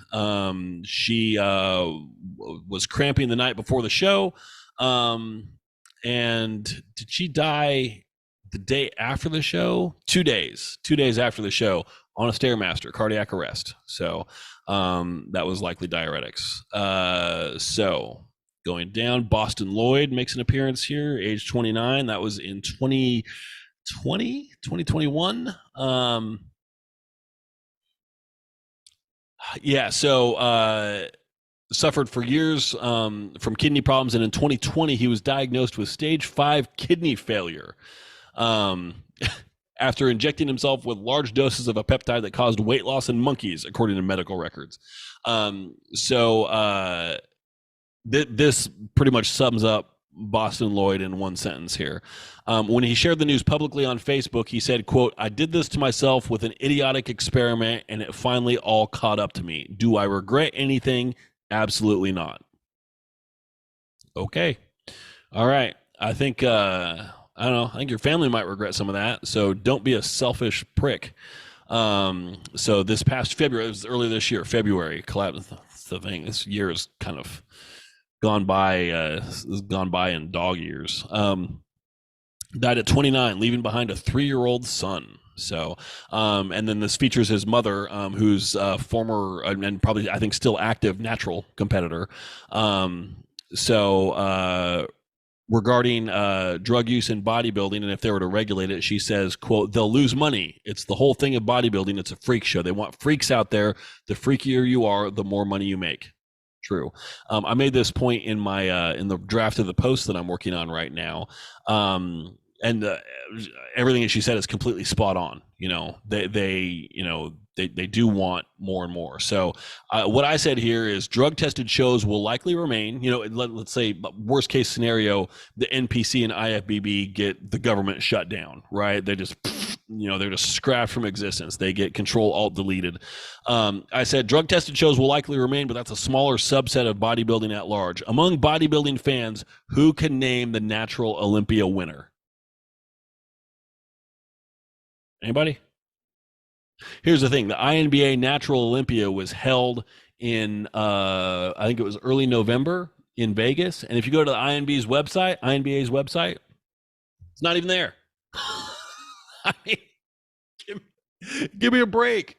B: She was cramping the night before the show. And did she die the day after the show? 2 days after the show on a Stairmaster, cardiac arrest. So that was likely diuretics. So going down, Boston Lloyd makes an appearance here, age 29. That was in 2021. Suffered for years from kidney problems, and in 2020 he was diagnosed with stage 5 kidney failure after injecting himself with large doses of a peptide that caused weight loss in monkeys, according to medical records. This pretty much sums up Boston Lloyd in one sentence here. When he shared the news publicly on Facebook, he said, quote, "I did this to myself with an idiotic experiment, and it finally all caught up to me. Do I regret anything? Absolutely not." Okay. All right. I think, I don't know. I think your family might regret some of that. So don't be a selfish prick. So this past February, it was earlier this year, February, collapsed. The thing. This year is kind of gone by in dog years. Died at 29, leaving behind a 3-year-old son. So, and then this features his mother, who's a former and probably, I think, still active natural competitor. Regarding drug use in bodybuilding, and if they were to regulate it, she says, quote, "They'll lose money. It's the whole thing of bodybuilding. It's a freak show. They want freaks out there. The freakier you are, the more money you make." True. I made this point in my in the draft of the post that I'm working on right now. And everything that she said is completely spot on. They do want more and more. So what I said here is drug tested shows will likely remain. Let's say worst case scenario, the NPC and IFBB get the government shut down, right? They're just scrapped from existence. They get Control Alt deleted. I said drug tested shows will likely remain, but that's a smaller subset of bodybuilding at large. Among bodybuilding fans, who can name the natural Olympia winner? Anybody? Here's the thing. The INBA Natural Olympia was held in, I think it was early November in Vegas. And if you go to the INBA's website, it's not even there. I mean, give me a break,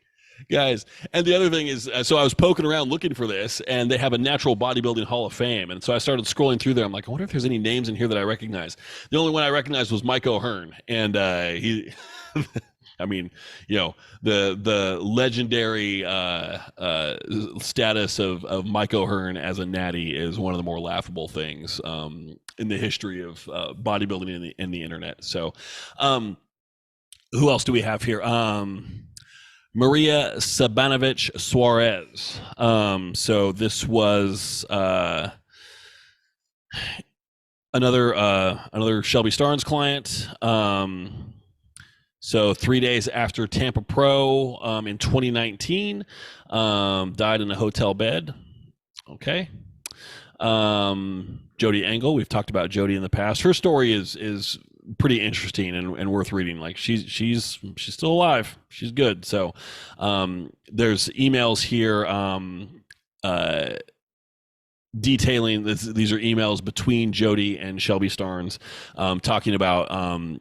B: guys. And the other thing is, so I was poking around looking for this, and they have a Natural Bodybuilding Hall of Fame. And so I started scrolling through there. I'm like, I wonder if there's any names in here that I recognize. The only one I recognized was Mike O'Hearn. And he... I mean, the legendary status of Mike O'Hearn as a natty is one of the more laughable things in the history of bodybuilding in the internet. So, who else do we have here? Maria Sabanovich Suarez. So this was another Shelby Starnes client. So 3 days after Tampa Pro in 2019, died in a hotel bed. Okay. Jody Engel, we've talked about Jody in the past. Her story is pretty interesting and worth reading. Like she's still alive. She's good. So there's emails here detailing this. These are emails between Jody and Shelby Starnes talking about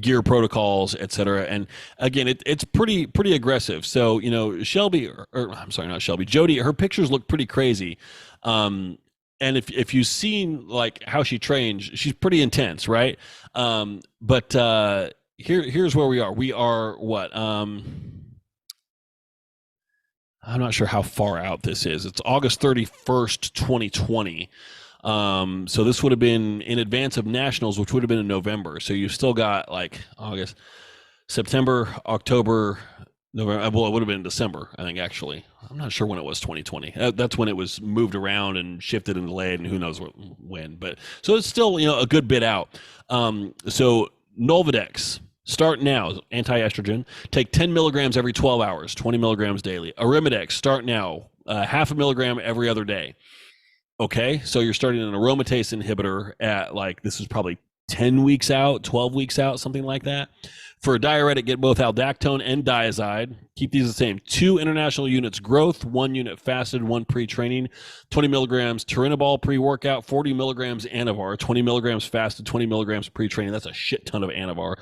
B: gear protocols, etc. And again, it's pretty aggressive. So Shelby, or I'm sorry, not Shelby, Jody, her pictures look pretty crazy. And if you've seen like how she trains, she's pretty intense, right? But here's where we are. We are what? I'm not sure how far out this is. It's August 31st, 2020. So this would have been in advance of nationals, which would have been in November. So you've still got like August, September, October, November. Well, it would have been in December, I think, actually. I'm not sure when it was 2020. That's when it was moved around and shifted and delayed and who knows when. But so it's still, a good bit out. So Nolvadex, start now, anti-estrogen. Take 10 milligrams every 12 hours, 20 milligrams daily. Arimidex, start now, half a milligram every other day. Okay, so you're starting an aromatase inhibitor at this is probably 10 weeks out, 12 weeks out, something like that. For a diuretic, get both aldactone and diazide. Keep these the same. 2 international units growth, 1 unit fasted, 1 pre-training, 20 milligrams turinabol pre-workout, 40 milligrams Anavar, 20 milligrams fasted, 20 milligrams pre-training. That's a shit ton of Anavar.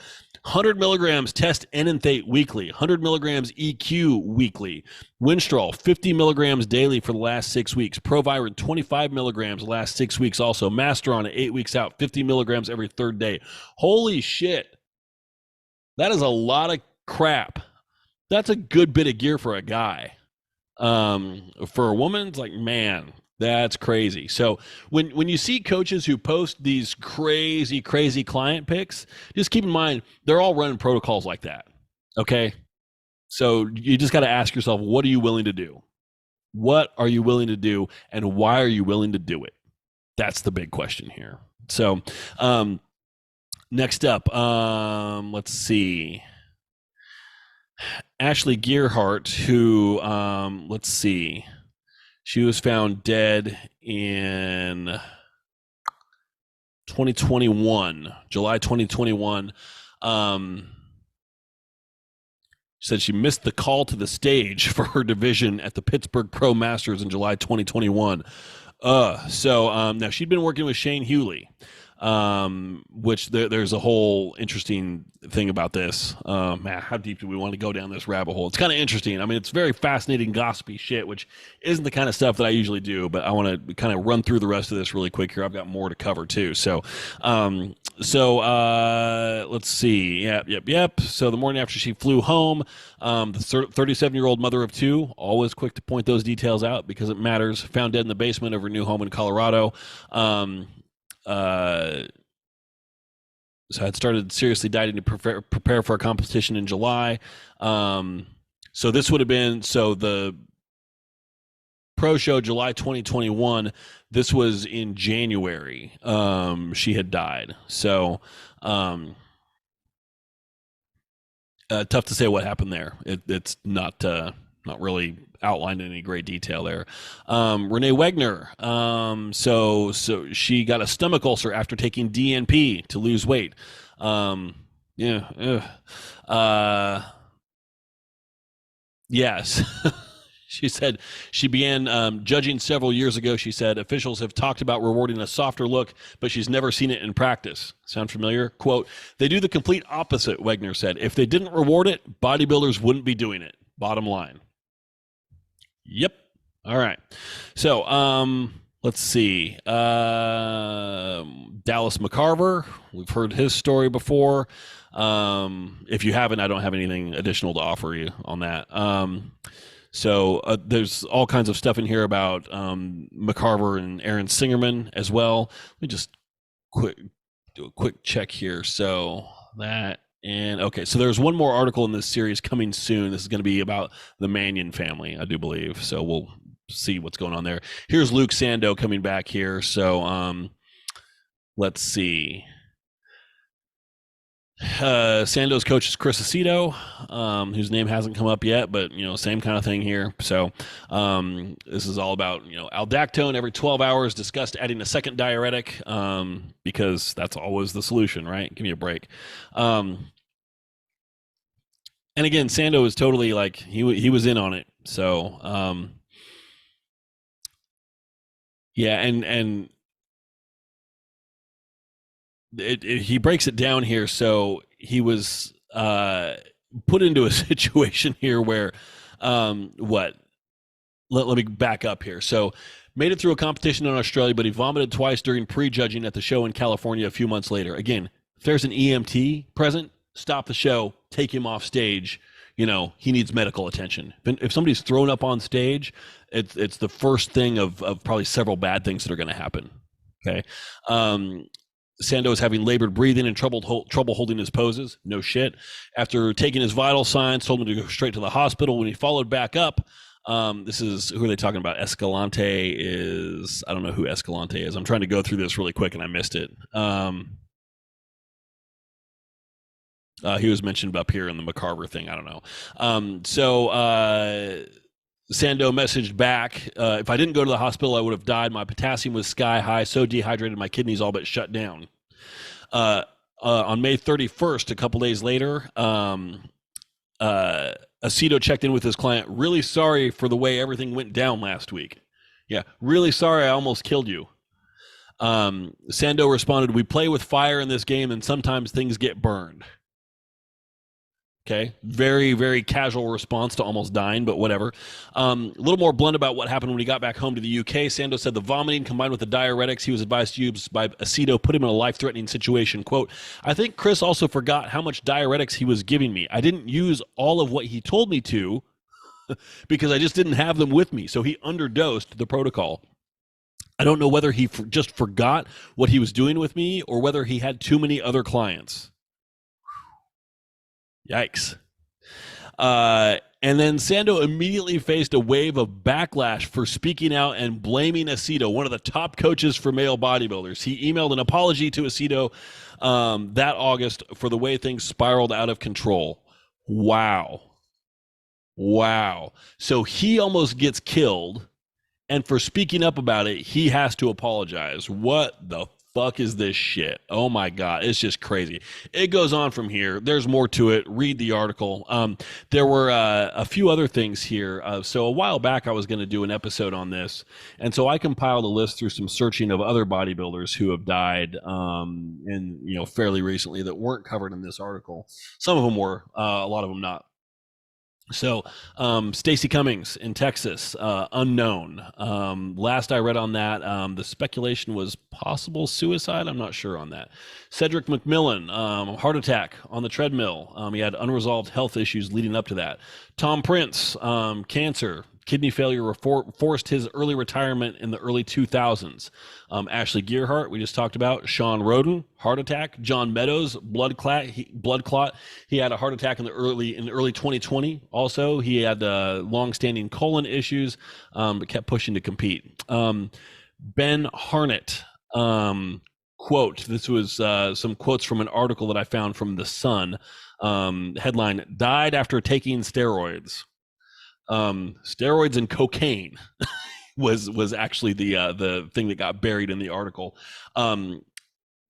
B: 100 milligrams test enanthate weekly, 100 milligrams EQ weekly. Winstrol, 50 milligrams daily for the last 6 weeks. Proviron, 25 milligrams last 6 weeks also. Masteron at 8 weeks out, 50 milligrams every 3rd day. Holy shit. That is a lot of crap. That's a good bit of gear for a guy. For a woman, it's like, man, that's crazy. So when you see coaches who post these crazy client pics, just keep in mind, they're all running protocols like that. Okay. So you just got to ask yourself, what are you willing to do? What are you willing to do, and why are you willing to do it? That's the big question here. So, next up, let's see. Ashley Gearhart, who, let's see, she was found dead in 2021, July 2021. Said she missed the call to the stage for her division at the Pittsburgh Pro Masters in July 2021. Now she'd been working with Shane Hewley, which there's a whole interesting thing about this. Man, how deep do we want to go down this rabbit hole? It's kind of interesting. I mean, it's very fascinating, gossipy shit, which isn't the kind of stuff that I usually do, but I want to kind of run through the rest of this really quick here. I've got more to cover too. So let's see. Yep. So the morning after she flew home, the 37-year-old mother of two, always quick to point those details out because it matters, found dead in the basement of her new home in Colorado. So I had started seriously dieting to prepare for a competition in July. So this would have been, so the pro show, July 2021, this was in January. She had died. So, tough to say what happened there. It's not really outlined in any great detail there. Renee Wegner. So she got a stomach ulcer after taking DNP to lose weight. Yes. She said she began judging several years ago. She said officials have talked about rewarding a softer look, but she's never seen it in practice. Sound familiar? Quote, they do the complete opposite, Wegner said. If they didn't reward it, bodybuilders wouldn't be doing it. Bottom line. Yep. All right. So let's see. Dallas McCarver. We've heard his story before. If you haven't, I don't have anything additional to offer you on that. So there's all kinds of stuff in here about McCarver and Aaron Singerman as well. Let me just do a quick check here. So that, and okay, so there's one more article in this series coming soon. This is going to be about the Mannion family, I do believe. So we'll see what's going on there. Here's Luke Sando coming back here. So let's see. Sando's coach is Chris Aceto, whose name hasn't come up yet, but same kind of thing here. So this is all about aldactone every 12 hours. Discussed adding a second diuretic because that's always the solution, right? Give me a break. And again, Sando is totally like he was in on it. So yeah, and he breaks it down here. So he was put into a situation here where let me back up here. So made it through a competition in Australia, but he vomited twice during pre-judging at the show in California a few months later. Again, if there's an EMT present, stop the show, take him off stage. He needs medical attention. If somebody's thrown up on stage, it's the first thing of probably several bad things that are going to happen. Okay. Sando is having labored breathing and trouble holding his poses. No shit. After taking his vital signs, told him to go straight to the hospital. When he followed back up, this is, who are they talking about? Escalante is, I don't know who Escalante is. I'm trying to go through this really quick and I missed it. He was mentioned up here in the McCarver thing. I don't know. Sando messaged back, if I didn't go to the hospital, I would have died. My potassium was sky high, so dehydrated, my kidneys all but shut down. On May 31st, a couple days later, Aceto checked in with his client. Really sorry for the way everything went down last week. Yeah, really sorry I almost killed you. Sando responded, we play with fire in this game and sometimes things get burned. Okay, very, very casual response to almost dying, but whatever. A little more blunt about what happened when he got back home to the UK. Sando said the vomiting combined with the diuretics he was advised to use by Aceto put him in a life-threatening situation. Quote, I think Chris also forgot how much diuretics he was giving me. I didn't use all of what he told me to because I just didn't have them with me. So he underdosed the protocol. I don't know whether he just forgot what he was doing with me or whether he had too many other clients. Yikes. And then Sando immediately faced a wave of backlash for speaking out and blaming Aceto, one of the top coaches for male bodybuilders. He emailed an apology to Aceto that August for the way things spiraled out of control. Wow. So he almost gets killed, and for speaking up about it, he has to apologize. What the fuck is this shit? Oh my God, it's just crazy. It goes on from here. There's more to it. Read the article. There were a few other things here. So a while back, I was going to do an episode on this, and so I compiled a list through some searching of other bodybuilders who have died, and fairly recently that weren't covered in this article. Some of them were, a lot of them not. So, Stacy Cummings in Texas, unknown. Last I read on that, the speculation was possible suicide. I'm not sure on that. Cedric McMillan, heart attack on the treadmill. He had unresolved health issues leading up to that. Tom Prince, cancer. Kidney failure forced his early retirement in the early 2000s. Ashley Gearhart, we just talked about. Sean Roden, heart attack. John Meadows, blood clot. He had a heart attack in early 2020. Also, he had long-standing colon issues, but kept pushing to compete. Ben Harnett, quote. This was some quotes from an article that I found from The Sun. Headline: died after taking steroids. Steroids and cocaine was actually the thing that got buried in the article.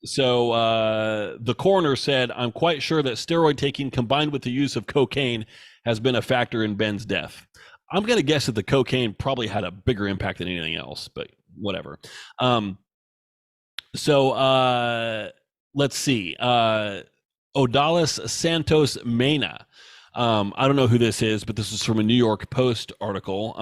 B: So the coroner said, "I'm quite sure that steroid taking combined with the use of cocaine has been a factor in Ben's death." I'm going to guess that the cocaine probably had a bigger impact than anything else, but whatever. So let's see. Odalis Santos Mena. I don't know who this is, but this is from a New York Post article.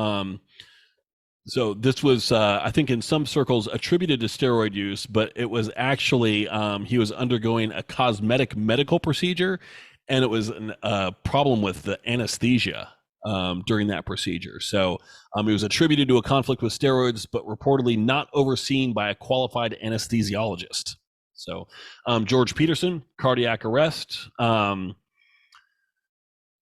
B: So this was, I think in some circles attributed to steroid use, but it was actually, he was undergoing a cosmetic medical procedure, and it was a problem with the anesthesia during that procedure. So it was attributed to a conflict with steroids, but reportedly not overseen by a qualified anesthesiologist. So George Peterson, cardiac arrest.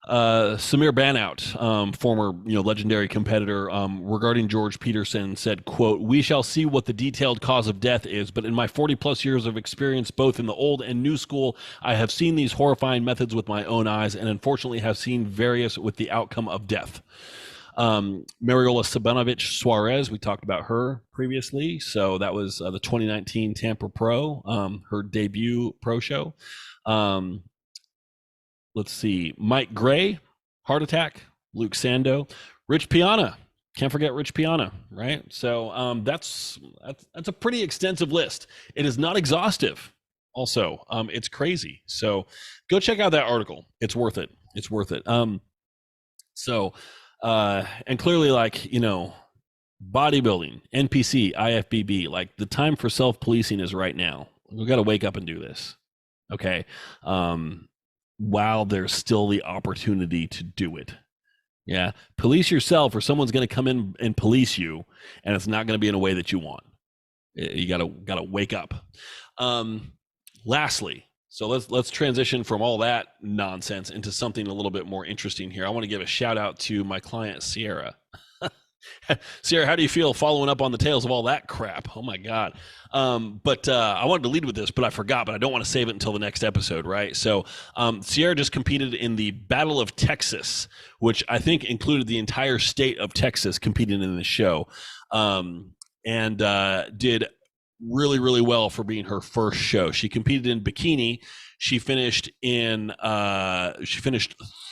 B: Samir Banout, former legendary competitor, regarding George Peterson said, quote, "We shall see what the detailed cause of death is, but in my 40 plus years of experience both in the old and new school, I have seen these horrifying methods with my own eyes and unfortunately have seen various with the outcome of death." Mariola Sabanovich Suarez, we talked about her previously, so that was the 2019 Tampa Pro, her debut pro show. Let's see. Mike Gray, heart attack. Luke Sando, Rich Piana. Can't forget Rich Piana, right? So that's a pretty extensive list. It is not exhaustive. Also, it's crazy. So go check out that article. It's worth it. It's worth it. And clearly, bodybuilding, NPC, IFBB, like the time for self-policing is right now. We've got to wake up and do this. Okay. While there's still the opportunity to do it. Yeah. Police yourself, or someone's going to come in and police you, and it's not going to be in a way that you want. You gotta wake up. Lastly, so let's transition from all that nonsense into something a little bit more interesting here. I want to give a shout out to my client, Sierra. Sierra, how do you feel following up on the tales of all that crap? Oh my God. But I wanted to lead with this, but I forgot, but I don't want to save it until the next episode, right? So Sierra just competed in the Battle of Texas, which I think included the entire state of Texas competing in the show, and did really, really well for being her first show. She competed in bikini. She finished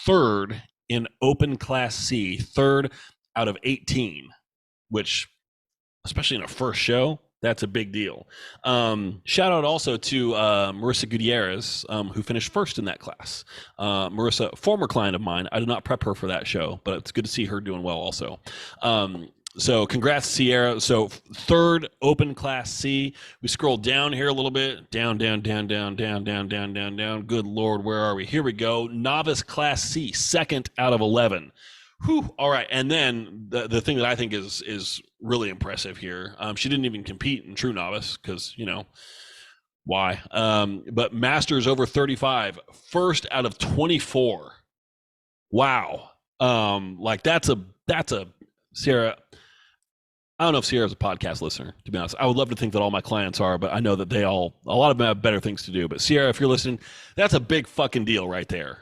B: third in open class C, third out of 18, which, especially in a first show, that's a big deal. Shout out also to Marissa Gutierrez, who finished first in that class. Marissa, former client of mine. I did not prep her for that show, but it's good to see her doing well also. So congrats, Sierra. So third open class C. We scroll down here a little bit. Down. Good Lord, where are we? Here we go. Novice class C, second out of 11. Whew. All right. And then the thing that I think is really impressive here, she didn't even compete in true novice because, why? But masters over 35, first out of 24. Wow. Like that's a Sierra. I don't know if Sierra's a podcast listener, to be honest. I would love to think that all my clients are, but I know that a lot of them have better things to do. But Sierra, if you're listening, that's a big fucking deal right there.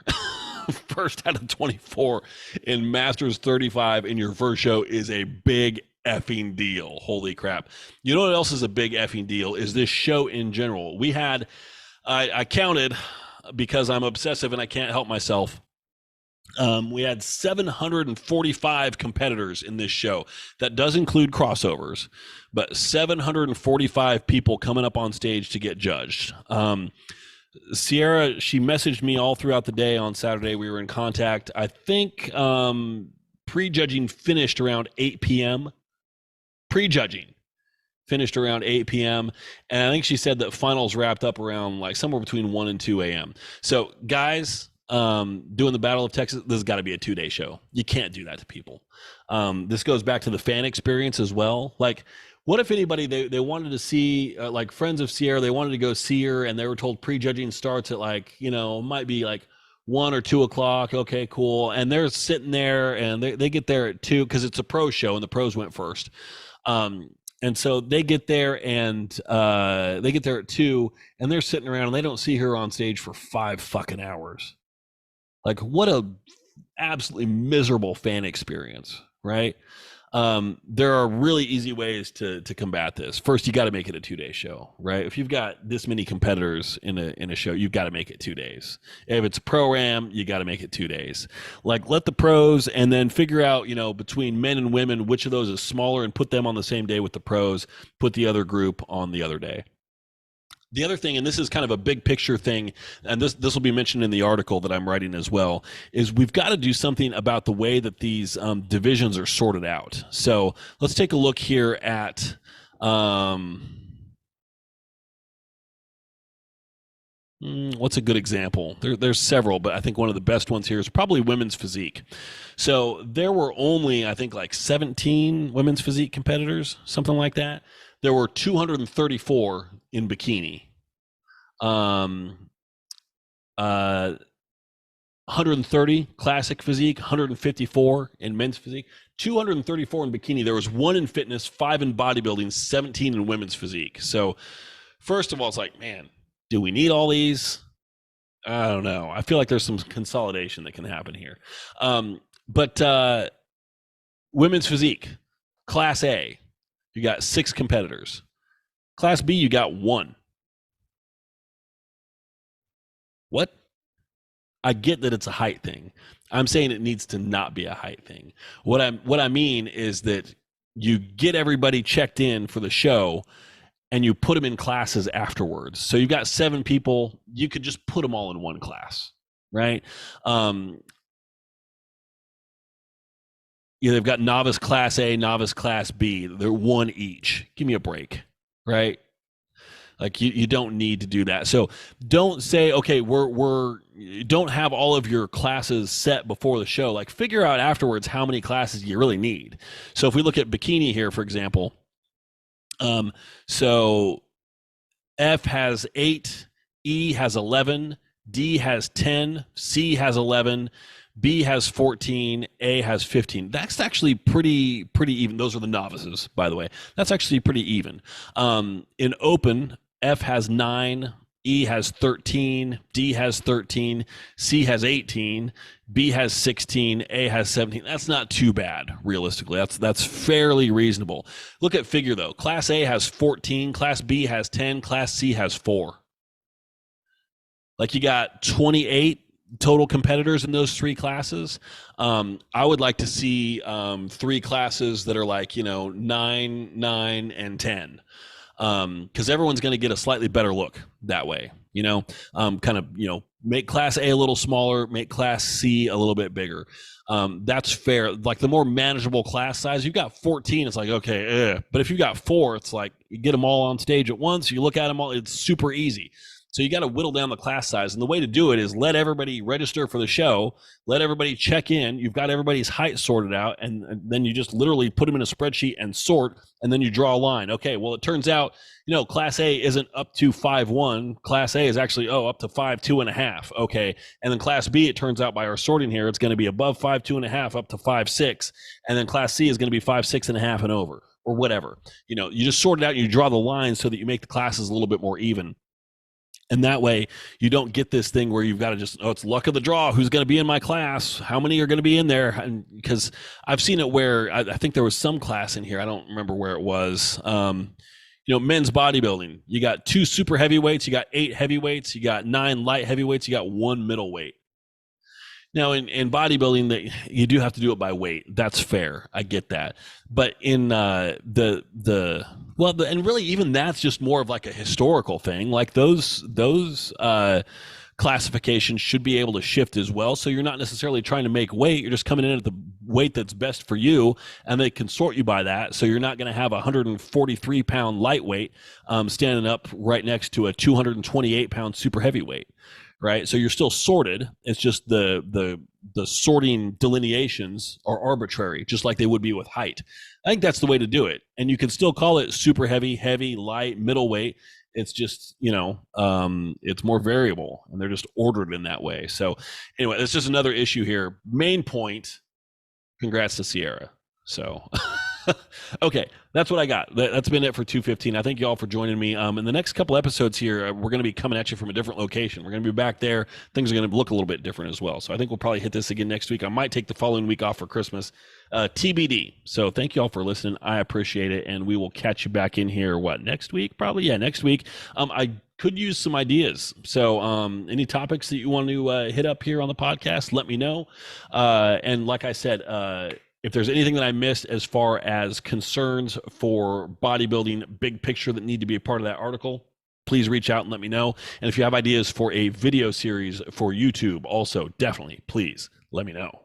B: First out of 24 in Masters 35 in your first show is a big effing deal. Holy crap. You know what else is a big effing deal is this show in general. We had, I counted because I'm obsessive and I can't help myself. We had 745 competitors in this show. That does include crossovers, but 745 people coming up on stage to get judged. Sierra, she messaged me all throughout the day on Saturday. We were in contact. I think prejudging finished around 8 p.m. Prejudging finished around 8 p.m. And I think she said that finals wrapped up around like somewhere between 1 and 2 a.m. So guys, doing the Battle of Texas, this has got to be a 2-day show. You can't do that to people. This goes back to the fan experience as well. Like, what if anybody, they wanted to see, like friends of Sierra, they wanted to go see her and they were told prejudging starts at like, might be like 1 or 2 o'clock. Okay, cool. And they're sitting there and they get there at 2 because it's a pro show and the pros went first. And so they get there and they get there at 2 and they're sitting around and they don't see her on stage for 5 fucking hours. Like, what a absolutely miserable fan experience, right? There are really easy ways to combat this. First, you got to make it a 2-day show, right? If you've got this many competitors in a show, you've got to make it 2 days. If it's pro-am, you got to make it 2 days. Like, let the pros and then figure out, between men and women, which of those is smaller and put them on the same day with the pros, put the other group on the other day. The other thing, and this is kind of a big picture thing, and this will be mentioned in the article that I'm writing as well, is we've got to do something about the way that these divisions are sorted out. So let's take a look here at what's a good example? There's several, but I think one of the best ones here is probably women's physique. So there were only, I think, like 17 women's physique competitors, something like that. There were 234 in bikini. 130 classic physique, 154 in men's physique, 234 in bikini. There was 1 in fitness, 5 in bodybuilding, 17 in women's physique. So first of all, it's like, man, do we need all these? I don't know. I feel like there's some consolidation that can happen here. But women's physique, class A, you got 6 competitors. Class B, you got 1. What? I get that it's a height thing. I'm saying it needs to not be a height thing. What I mean is that you get everybody checked in for the show and you put them in classes afterwards. So you've got 7 people, you could just put them all in one class, right? They've got novice class A, novice class B. They're 1 each. Give me a break, right? Like you don't need to do that. So don't say, okay, don't have all of your classes set before the show. Like, figure out afterwards how many classes you really need. So if we look at bikini here, for example, so F has 8, E has 11, D has 10, C has 11, B has 14, A has 15. That's actually pretty even. Those are the novices, by the way. That's actually pretty even. In open, F has 9, E has 13, D has 13, C has 18, B has 16, A has 17. That's not too bad, realistically. That's fairly reasonable. Look at figure, though. Class A has 14, Class B has 10, Class C has 4. Like, you got 28 total competitors in those 3 classes. I would like to see 3 classes that are like, 9, 9, and 10. Because everyone's going to get a slightly better look that way, make class A a little smaller, make class C a little bit bigger. That's fair. Like, the more manageable class size, you've got 14, it's like, okay, but if you got 4, it's like you get them all on stage at once, you look at them all, it's super easy. So you got to whittle down the class size. And the way to do it is let everybody register for the show, let everybody check in. You've got everybody's height sorted out, and then you just literally put them in a spreadsheet and sort, and then you draw a line. Okay, well, it turns out, Class A isn't up to 5'1". Class A is actually, up to 5'2.5". Okay. And then Class B, it turns out by our sorting here, it's going to be above 5'2.5" up to 5'6". And then Class C is going to be 5'6.5" and over, or whatever. You just sort it out and you draw the lines so that you make the classes a little bit more even. And that way you don't get this thing where you've got to just, it's luck of the draw. Who's going to be in my class? How many are going to be in there? And because I've seen it where I think there was some class in here. I don't remember where it was. Men's bodybuilding. You got 2 super heavyweights. You got 8 heavyweights. You got 9 light heavyweights. You got 1 middleweight. Now, in bodybuilding, that you do have to do it by weight. That's fair. I get that. But in and really even that's just more of like a historical thing. Like those classifications should be able to shift as well. So you're not necessarily trying to make weight. You're just coming in at the weight that's best for you, and they can sort you by that. So you're not going to have a 143-pound lightweight standing up right next to a 228-pound super heavyweight. Right. So you're still sorted. It's just the sorting delineations are arbitrary, just like they would be with height. I think that's the way to do it. And you can still call it super heavy, heavy, light, middleweight. It's just, it's more variable, and they're just ordered in that way. So anyway, that's just another issue here. Main point, congrats to Sierra. So okay, that's what I got. That's been it for 215. I thank you all for joining me. In the next couple episodes here, we're going to be coming at you from a different location. We're going to be back there. Things are going to look a little bit different as well. So I think we'll probably hit this again next week. I might take the following week off for Christmas. TBD. So thank you all for listening. I appreciate it. And we will catch you back in here, next week? Probably, yeah, next week. I could use some ideas. So any topics that you want to hit up here on the podcast, let me know. And like I said, if there's anything that I missed as far as concerns for bodybuilding big picture that need to be a part of that article, please reach out and let me know. And if you have ideas for a video series for YouTube, also definitely, please let me know.